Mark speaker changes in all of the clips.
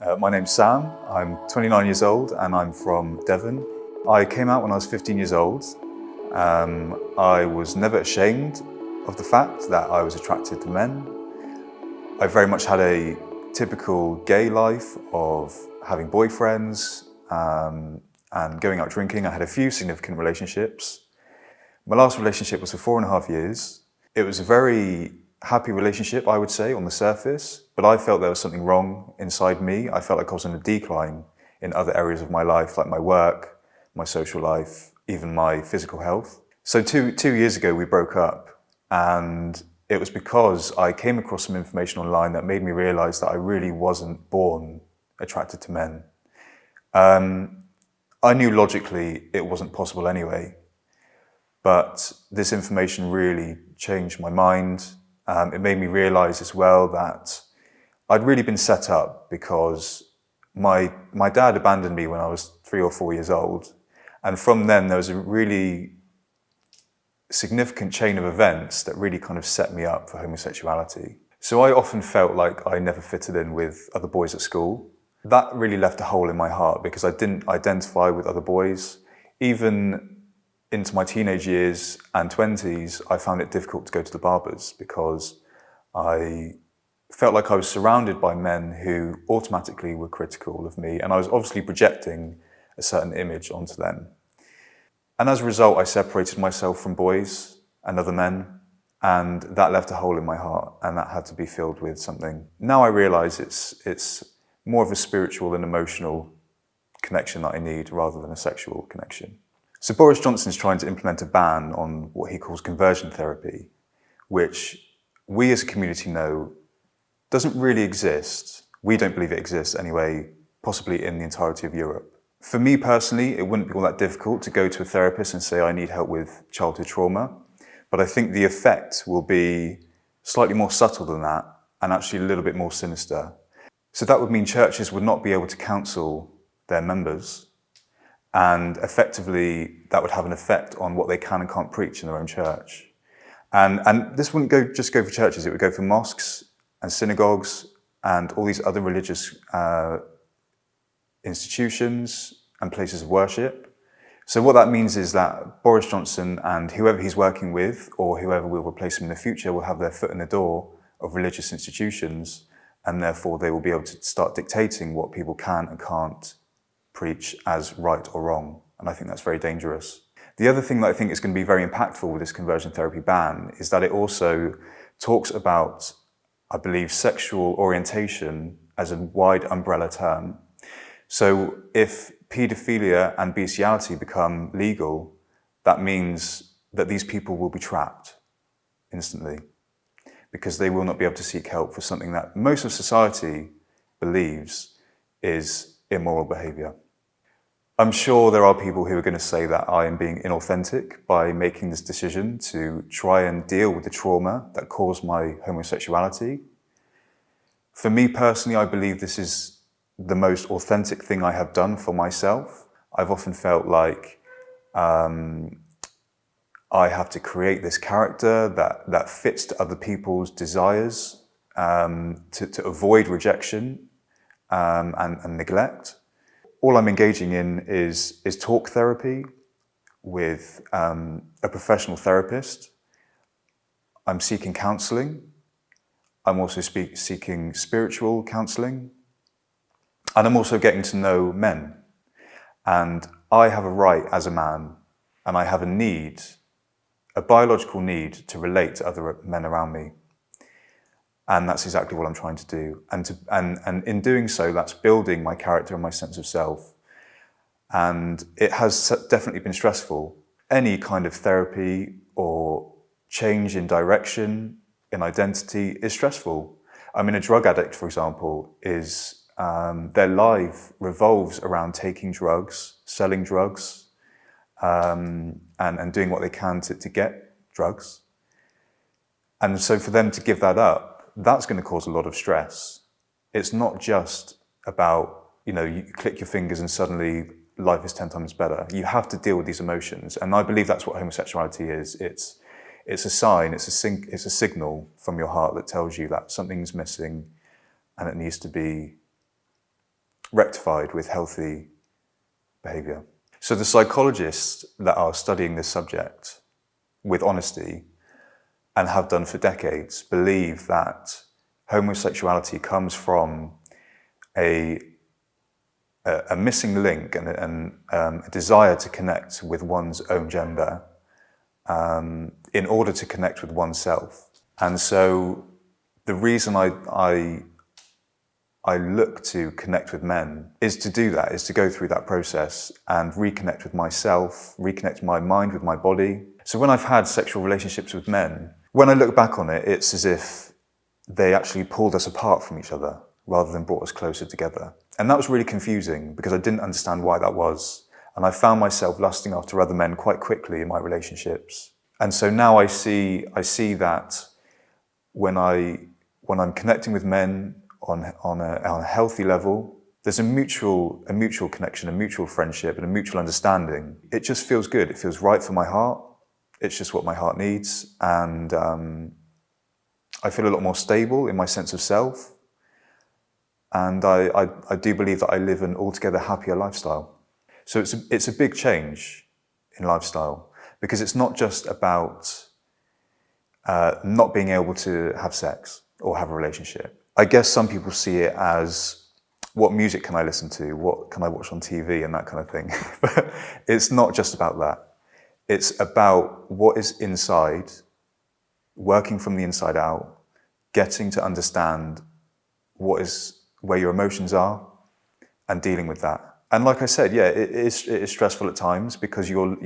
Speaker 1: My name's Sam, I'm 29 years old and I'm from Devon. I came out when I was 15 years old. I was never ashamed of the fact that I was attracted to men. I very much had a typical gay life of having boyfriends and going out drinking. I had a few significant relationships. My last relationship was for 4.5 years. It was a very happy relationship, I would say, on the surface, but I felt there was something wrong inside me. I felt like I was on a decline in other areas of my life, like my work, my social life, even my physical health. So two years ago, we broke up, and it was because I came across some information online that made me realize that I really wasn't born attracted to men. I knew logically it wasn't possible anyway, but this information really changed my mind. It made me realize as well that I'd really been set up because my dad abandoned me when I was 3 or 4 years old. And from then there was a really significant chain of events that really kind of set me up for homosexuality. So I often felt like I never fitted in with other boys at school. That really left a hole in my heart because I didn't identify with other boys. Even into my teenage years and 20s, I found it difficult to go to the barbers because I felt like I was surrounded by men who automatically were critical of me, and I was obviously projecting a certain image onto them. And as a result, I separated myself from boys and other men, and that left a hole in my heart, and that had to be filled with something. Now I realize it's more of a spiritual and emotional connection that I need rather than a sexual connection. So Boris Johnson's trying to implement a ban on what he calls conversion therapy, which we as a community know doesn't really exist. We don't believe it exists anyway, possibly in the entirety of Europe. For me personally, it wouldn't be all that difficult to go to a therapist and say I need help with childhood trauma, but I think the effect will be slightly more subtle than that and actually a little bit more sinister. So that would mean churches would not be able to counsel their members, and effectively that would have an effect on what they can and can't preach in their own church. And this wouldn't just go for churches, it would go for mosques and synagogues and all these other religious institutions and places of worship. So what that means is that Boris Johnson and whoever he's working with, or whoever will replace him in the future, will have their foot in the door of religious institutions, and therefore they will be able to start dictating what people can and can't preach as right or wrong. And I think that's very dangerous. The other thing that I think is going to be very impactful with this conversion therapy ban is that it also talks about, I believe, sexual orientation as a wide umbrella term. So if paedophilia and bestiality become legal, that means that these people will be trapped instantly because they will not be able to seek help for something that most of society believes is immoral behaviour. I'm sure there are people who are going to say that I am being inauthentic by making this decision to try and deal with the trauma that caused my homosexuality. For me personally, I believe this is the most authentic thing I have done for myself. I've often felt like I have to create this character that fits to other people's desires to avoid rejection and neglect. All I'm engaging in is talk therapy with a professional therapist. I'm seeking counselling. I'm also seeking spiritual counselling. And I'm also getting to know men. And I have a right as a man, and I have a need, a biological need to relate to other men around me. And that's exactly what I'm trying to do. And in doing so, that's building my character and my sense of self. And it has definitely been stressful. Any kind of therapy or change in direction, in identity, is stressful. I mean, a drug addict, for example, their life revolves around taking drugs, selling drugs, and doing what they can to get drugs. And so for them to give that up, that's going to cause a lot of stress. It's not just about, you click your fingers and suddenly life is 10 times better. You have to deal with these emotions. And I believe that's what homosexuality is. It's a sign, it's a signal from your heart that tells you that something's missing and it needs to be rectified with healthy behaviour. So the psychologists that are studying this subject with honesty, and have done for decades, believe that homosexuality comes from a missing link and a desire to connect with one's own gender in order to connect with oneself. And so the reason I look to connect with men is to do that, is to go through that process and reconnect with myself, reconnect my mind with my body. So when I've had sexual relationships with men, when I look back on it, it's as if they actually pulled us apart from each other rather than brought us closer together. And that was really confusing because I didn't understand why that was. And I found myself lusting after other men quite quickly in my relationships. And so now I see that when I'm connecting with men on a healthy level, there's a mutual connection, a mutual friendship, and a mutual understanding. It just feels good. It feels right for my heart. It's just what my heart needs. And I feel a lot more stable in my sense of self. And I do believe that I live an altogether happier lifestyle. So it's a big change in lifestyle, because it's not just about not being able to have sex or have a relationship. I guess some people see it as, what music can I listen to? What can I watch on TV and that kind of thing? But it's not just about that. It's about what is inside, working from the inside out, getting to understand where your emotions are and dealing with that. And like I said, yeah, it is stressful at times, because you're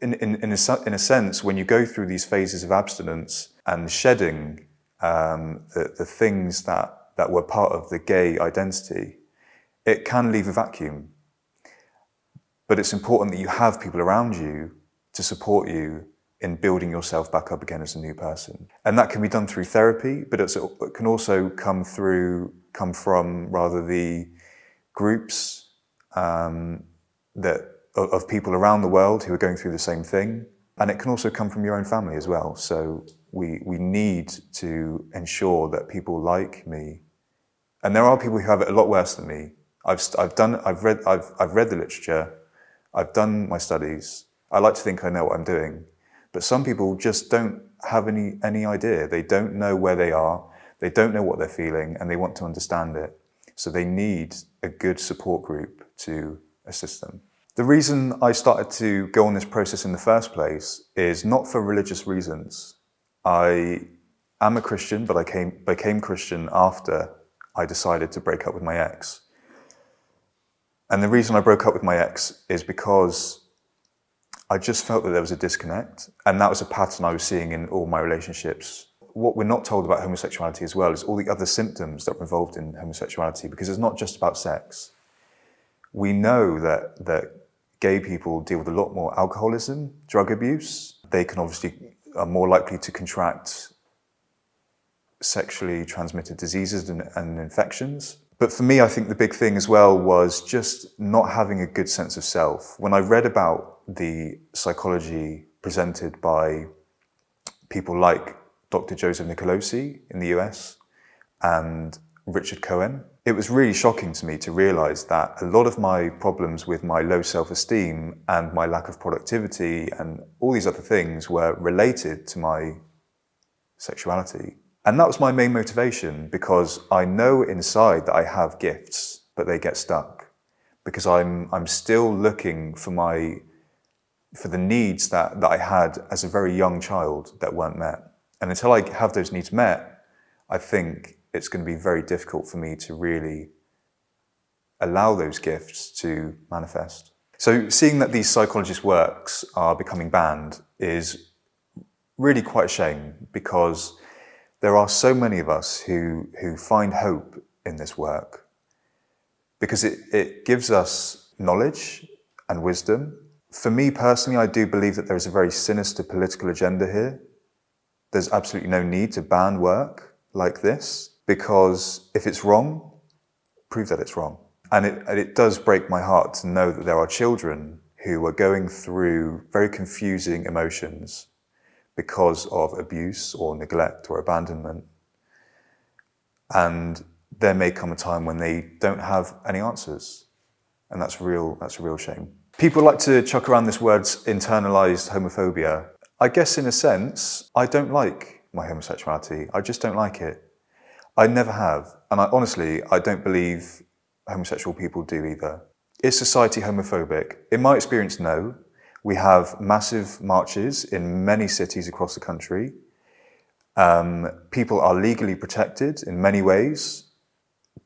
Speaker 1: in a sense, when you go through these phases of abstinence and shedding the things that were part of the gay identity, it can leave a vacuum. But it's important that you have people around you to support you in building yourself back up again as a new person. And that can be done through therapy, but it can also come from the groups of people around the world who are going through the same thing. And it can also come from your own family as well. So we need to ensure that people like me, and there are people who have it a lot worse than me. I've read the literature, I've done my studies. I like to think I know what I'm doing, but some people just don't have any idea. They don't know where they are, they don't know what they're feeling, and they want to understand it. So they need a good support group to assist them. The reason I started to go on this process in the first place is not for religious reasons. I am a Christian, but I became Christian after I decided to break up with my ex. And the reason I broke up with my ex is because I just felt that there was a disconnect, and that was a pattern I was seeing in all my relationships. What we're not told about homosexuality as well is all the other symptoms that are involved in homosexuality, because it's not just about sex. We know that gay people deal with a lot more alcoholism, drug abuse. They are more likely to contract sexually transmitted diseases and infections. But for me, I think the big thing as well was just not having a good sense of self. When I read about the psychology presented by people like Dr. Joseph Nicolosi in the US and Richard Cohen, it was really shocking to me to realize that a lot of my problems with my low self-esteem and my lack of productivity and all these other things were related to my sexuality. And that was my main motivation, because I know inside that I have gifts, but they get stuck because I'm still looking for the needs that I had as a very young child that weren't met. And until I have those needs met, I think it's going to be very difficult for me to really allow those gifts to manifest. So seeing that these psychologist works are becoming banned is really quite a shame, because there are so many of us who find hope in this work, because it gives us knowledge and wisdom. For me personally, I do believe that there is a very sinister political agenda here. There's absolutely no need to ban work like this, because if it's wrong, prove that it's wrong. And it does break my heart to know that there are children who are going through very confusing emotions because of abuse or neglect or abandonment. And there may come a time when they don't have any answers. And that's a real shame. People like to chuck around this word internalized homophobia. I guess in a sense, I don't like my homosexuality. I just don't like it. I never have. And honestly, I don't believe homosexual people do either. Is society homophobic? In my experience, no. We have massive marches in many cities across the country. People are legally protected in many ways.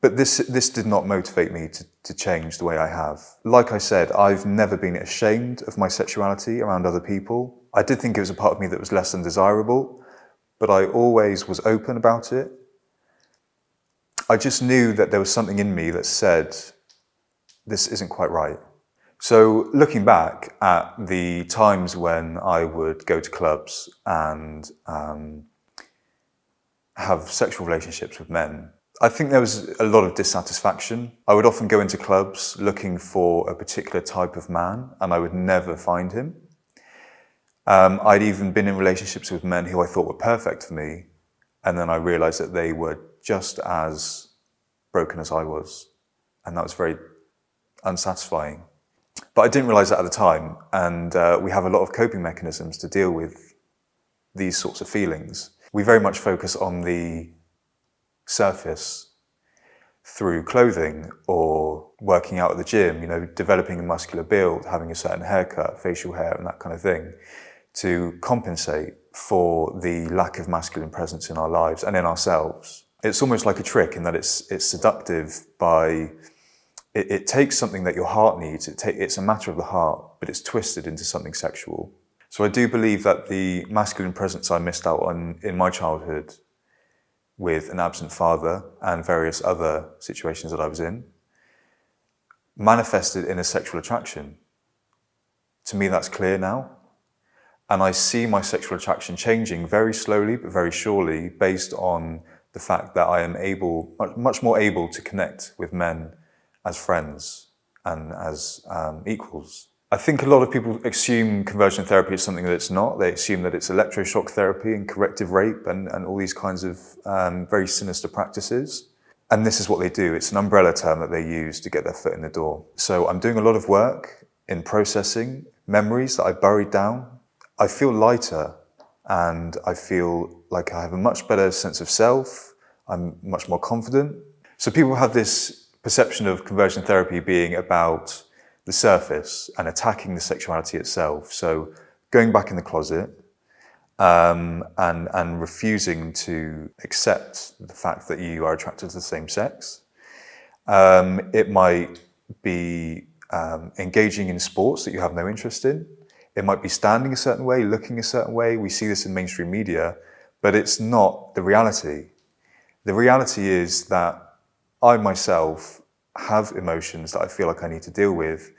Speaker 1: But this did not motivate me to change the way I have. Like I said, I've never been ashamed of my sexuality around other people. I did think it was a part of me that was less than desirable, but I always was open about it. I just knew that there was something in me that said, this isn't quite right. So looking back at the times when I would go to clubs and have sexual relationships with men, I think there was a lot of dissatisfaction. I would often go into clubs looking for a particular type of man, and I would never find him. I'd even been in relationships with men who I thought were perfect for me, and then I realized that they were just as broken as I was, and that was very unsatisfying. But I didn't realize that at the time, and we have a lot of coping mechanisms to deal with these sorts of feelings. We very much focus on the surface through clothing or working out at the gym, developing a muscular build, having a certain haircut, facial hair and that kind of thing, to compensate for the lack of masculine presence in our lives and in ourselves. It's almost like a trick in that it's seductive by, it takes something that your heart needs, it's a matter of the heart, but it's twisted into something sexual. So I do believe that the masculine presence I missed out on in my childhood with an absent father and various other situations that I was in, manifested in a sexual attraction. To me, that's clear now. And I see my sexual attraction changing very slowly, but very surely, based on the fact that I am much more able to connect with men as friends and as equals. I think a lot of people assume conversion therapy is something that it's not. They assume that it's electroshock therapy and corrective rape and all these kinds of very sinister practices. And this is what they do. It's an umbrella term that they use to get their foot in the door. So I'm doing a lot of work in processing memories that I buried down. I feel lighter and I feel like I have a much better sense of self. I'm much more confident. So people have this perception of conversion therapy being about the surface and attacking the sexuality itself. So going back in the closet and refusing to accept the fact that you are attracted to the same sex. It might be engaging in sports that you have no interest in. It might be standing a certain way, looking a certain way. We see this in mainstream media, but it's not the reality. The reality is that I myself have emotions that I feel like I need to deal with,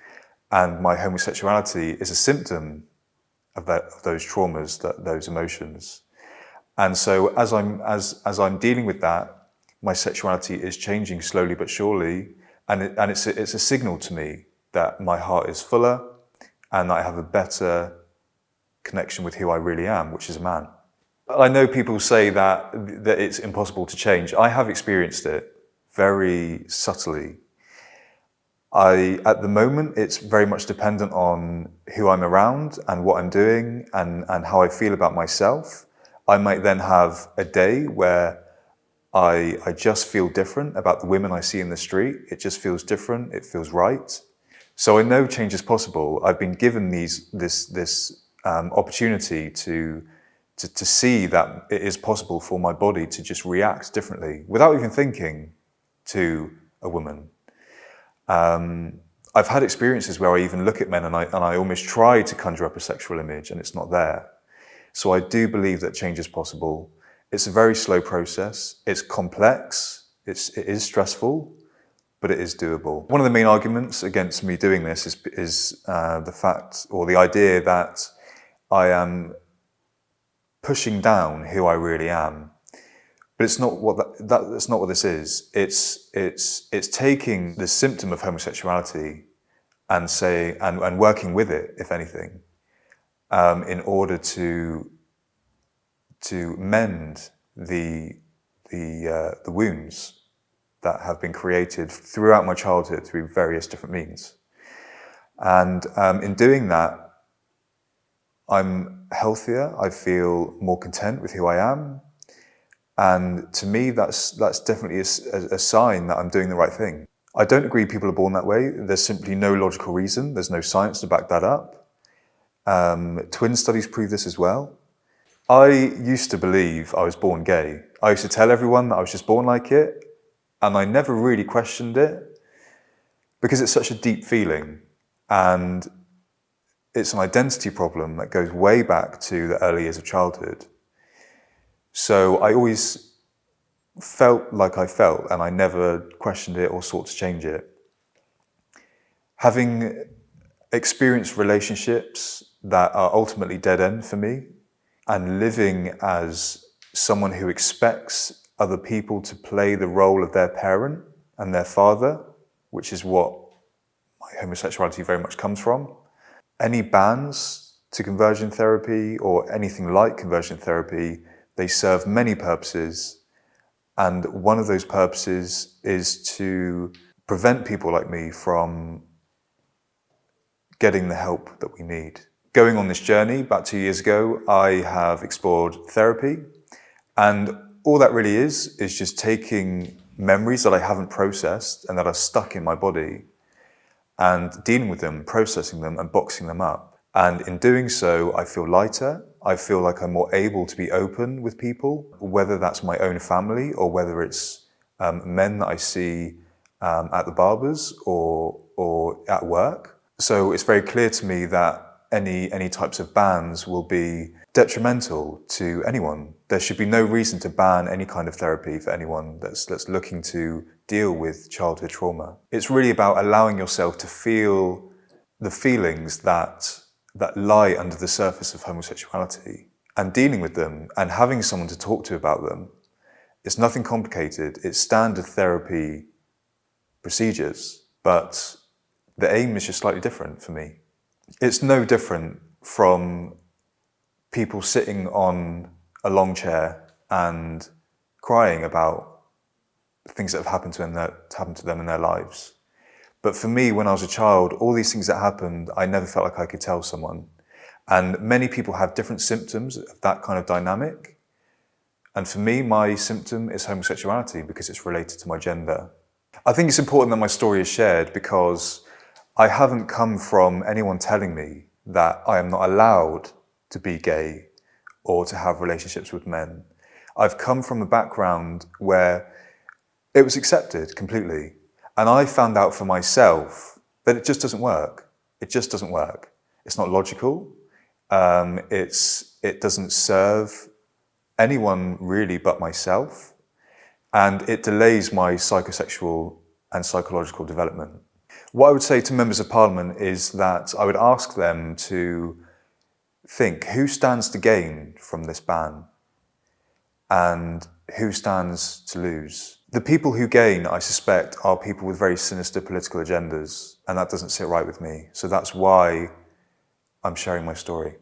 Speaker 1: and my homosexuality is a symptom of those traumas, those emotions. And so as I'm dealing with that, my sexuality is changing slowly but surely, and it's a signal to me that my heart is fuller and that I have a better connection with who I really am, which is a man. I know people say that it's impossible to change. I have experienced it very subtly. At the moment, it's very much dependent on who I'm around and what I'm doing and how I feel about myself. I might then have a day where I just feel different about the women I see in the street. It just feels different. It feels right. So I know change is possible. I've been given this opportunity to see that it is possible for my body to just react differently without even thinking to a woman. I've had experiences where I even look at men and I almost try to conjure up a sexual image and it's not there. So I do believe that change is possible. It's a very slow process. It's complex. It is stressful, but it is doable. One of the main arguments against me doing this is the fact or the idea that I am pushing down who I really am. But it's not that's not what this is. It's taking the symptom of homosexuality and working with it, if anything, in order to mend the wounds that have been created throughout my childhood through various different means. And in doing that, I'm healthier, I feel more content with who I am. And to me, that's definitely a sign that I'm doing the right thing. I don't agree people are born that way. There's simply no logical reason. There's no science to back that up. Twin studies prove this as well. I used to believe I was born gay. I used to tell everyone that I was just born like it, and I never really questioned it because it's such a deep feeling, and it's an identity problem that goes way back to the early years of childhood. So I always felt like I felt, and I never questioned it or sought to change it. Having experienced relationships that are ultimately dead end for me, and living as someone who expects other people to play the role of their parent and their father, which is what my homosexuality very much comes from. Any bans to conversion therapy or anything like conversion therapy, they serve many purposes. And one of those purposes is to prevent people like me from getting the help that we need. Going on this journey, about 2 years ago, I have explored therapy. And all that really is just taking memories that I haven't processed and that are stuck in my body and dealing with them, processing them and boxing them up. And in doing so, I feel lighter. I feel like I'm more able to be open with people, whether that's my own family or whether it's men that I see at the barbers or at work. So it's very clear to me that any types of bans will be detrimental to anyone. There should be no reason to ban any kind of therapy for anyone that's looking to deal with childhood trauma. It's really about allowing yourself to feel the feelings that lie under the surface of homosexuality and dealing with them and having someone to talk to about them. It's nothing complicated. It's standard therapy procedures, but the aim is just slightly different for me. It's no different from people sitting on a long chair and crying about things that have happened to them in their lives. But for me, when I was a child, all these things that happened, I never felt like I could tell someone. And many people have different symptoms of that kind of dynamic. And for me, my symptom is homosexuality because it's related to my gender. I think it's important that my story is shared because I haven't come from anyone telling me that I am not allowed to be gay or to have relationships with men. I've come from a background where it was accepted completely. And I found out for myself that it just doesn't work. It just doesn't work. It's not logical. It doesn't serve anyone really but myself. And it delays my psychosexual and psychological development. What I would say to members of Parliament is that I would ask them to think who stands to gain from this ban and who stands to lose. The people who gain, I suspect, are people with very sinister political agendas, and that doesn't sit right with me. So that's why I'm sharing my story.